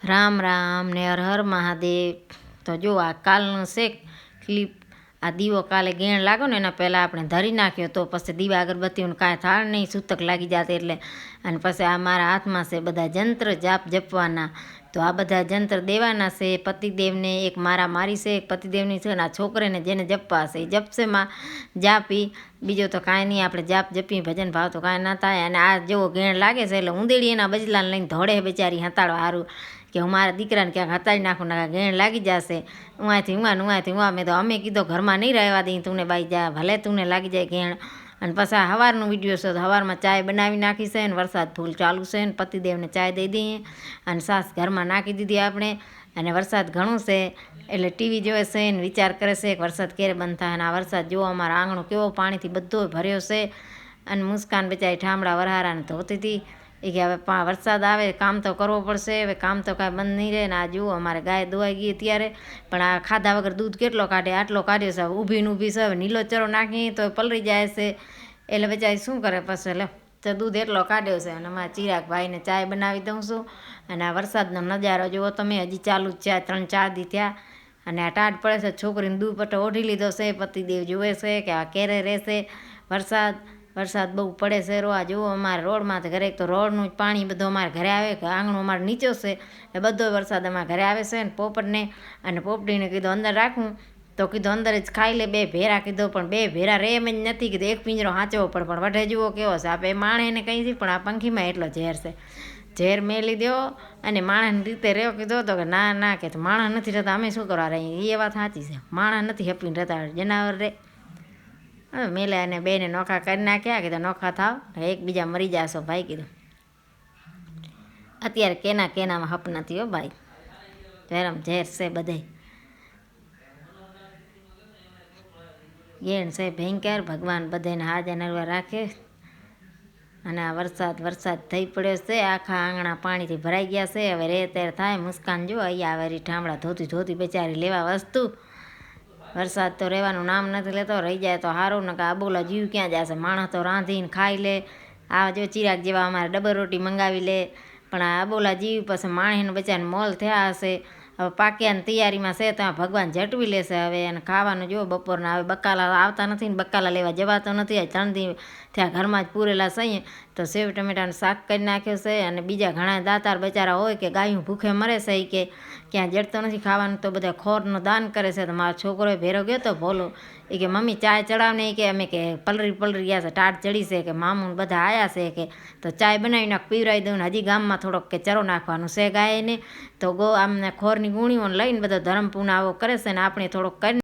રામ રામ ને હર હર મહાદેવ. તો જો આ કાલનું છે ક્લિપ. આ દીવો કાલે ગેણ લાગો ને એના પહેલાં આપણે ધરી નાખ્યો તો પછી દીવા અગરબત્તીઓને કાંઈ થાળ નહીં, સૂતક લાગી જાતે એટલે. અને પછી આ મારા હાથમાં છે બધા જંત્ર જાપ જપવાના. તો આ બધા જંત્ર દેવાના છે પતિદેવને. એક મારી છે, એક પતિદેવની છે, અને આ છોકરીને જેને જપવા છે એ જપશે માં જાપી. બીજો તો કાંઈ નહીં, આપણે જાપ જપી ભજન ભાવ તો કાંઈ ના થાય. અને આ જેવો ગેણ લાગે છે એટલે ઊંદેડી એના બજલાને લઈને ધોળે બિચારી હતાડવા સારું કે હું મારા દીકરાને ક્યાંક હતાડી નાખું ને ગેણ લાગી જશે. ઉવાથી મેં તો અમે કીધો ઘરમાં નહીં રહેવા દઈ તુંને બાઈ જા, ભલે તુંને લાગી જાય ગેણ. અને પછી આ સવારનો વિડીયો છે તો સવારમાં ચાય બનાવી નાખી છે, અને વરસાદ ફૂલ ચાલુ છે, ને પતિદેવને ચાય દઈ દઈએ અને સાસ ઘરમાં નાખી દીધી આપણે. અને વરસાદ ઘણું છે એટલે ટીવી જોવે છે ને વિચાર કરે છે કે વરસાદ ક્યારે બંધ થાય. અને આ વરસાદ જોવો અમારો આંગણો કેવો પાણીથી બધો ભર્યો છે. અને મુસ્કાન બચારી ઠામડા વરહારાને ધોતી હતી એ કે હવે વરસાદ આવે કામ તો કરવો પડશે, હવે કામ તો કાંઈ બંધ નહીં રહે. ને આ જુઓ અમારે ગાય દોવાઈ ગઈ અત્યારે, પણ આ ખાધા વગર દૂધ કેટલો કાઢે, આટલો કાઢ્યો છે. ઊભી ને ઊભી છે, હવે નીલો ચરો નાખી તો પલળી જાય છે એટલે બચારી શું કરે પછી. લે તો દૂધ એટલો કાઢ્યો છે. અને અમારા ચિરાગભાઈને ચાય બનાવી દઉં છું. અને આ વરસાદનો નજારો જુઓ તમે, હજી ચાલુ જ છે, 3-4 દી થયા. અને આ ટાઢ પડે છે, છોકરીને દુપટ્ટો ઓઢી લીધો છે. પતિદેવ જુએ છે કે આ ક્યારે રહેશે વરસાદ બહુ પડે છે. આ જુઓ અમારે રોડમાં તો ઘરે, તો રોડનું જ પાણી બધું અમારે ઘરે આવે, આંગણું અમારે નીચો છે એ બધો વરસાદ અમારે ઘરે આવે છે. ને પોપટને અને પોપટીને કીધું અંદર રાખું તો કીધું અંદર જ ખાઈ લે 2 ભેરા કીધું, પણ 2 ભેરા રે એમ જ નથી કીધું, એક પિંજરો હાંચવો પડે. પણ વઢે જુઓ કેવો છે, આપણે માણેને કંઈ છે પણ આ પંખીમાં એટલો ઝેર છે. ઝેર મેલી દો અને માણસની રીતે રહ્યો કીધો તો કે ના કે માણસ નથી રહેતા અમે શું કરવા રહી. એ વાત સાચી છે, માણસ નથી હપીને રહેતા, જનાવર રે. હવે મેલે અને બેને નોખા કરી નાખ્યા કીધું નોખા થાવ, એકબીજા મરી જાશો ભાઈ કીધું. અત્યારે કેનામાં હપ નથી હો ભાઈ, ઝેર છે બધે. ગેણ છે ભયંકર, ભગવાન બધાને હાજર નરવા રાખે. અને આ વરસાદ થઈ પડ્યો છે, આખા આંગણા પાણીથી ભરાઈ ગયા છે. હવે રેતેર થાય. મુસ્કાન જો અહીંયા આવે ઠામડા ધોતી બેચારી લેવા વસ્તુ. વરસાદ તો રહેવાનું નામ નથી લેતો, રહી જાય તો સારું, ને આ બોલા જીવ ક્યાં જશે. માણસ તો રાંધીને ખાઈ લે. આ જો ચિરાગ જેવા અમારે ડબલ રોટી મંગાવી લે, પણ આ બોલા જીવ પછી માણસને બચારાને મોલ થયા હશે. હવે પાક્યાની તૈયારીમાં છે તો ભગવાન ઝટવી લેશે હવે. અને ખાવાનું જો બપોરના હવે બકાલા આવતા નથી ને બકાલા લેવા જવાતો નથી. આ 3 દી ત્યાં ઘરમાં જ પૂરેલા સહીએ તો સેવ ટમેટાનું શાક કરી નાખ્યો છે. અને બીજા ઘણા દાતાર બચારા હોય કે ગાયું ભૂખે મરે છે કે ક્યાં જડતો નથી ખાવાનું, તો બધા ખોરનું દાન કરે છે. તો મારો છોકરો ભેરો ગયો તો ભોલો એ કે મમ્મી ચાય ચડાવને, કે અમે કે પલરી ગયા છે, ટાઢ ચડી છે, કે મામું બધા આવ્યા છે કે તો ચાય બનાવી નાખ પીવરાવી દઉં. ને હજી ગામમાં થોડોક કે ચરો નાખવાનું છે ગાયને, તો આમને ખોરની ગુણીઓને લઈને બધો ધર્મ પૂના આવો કરે છે. ને આપણે થોડોક કરી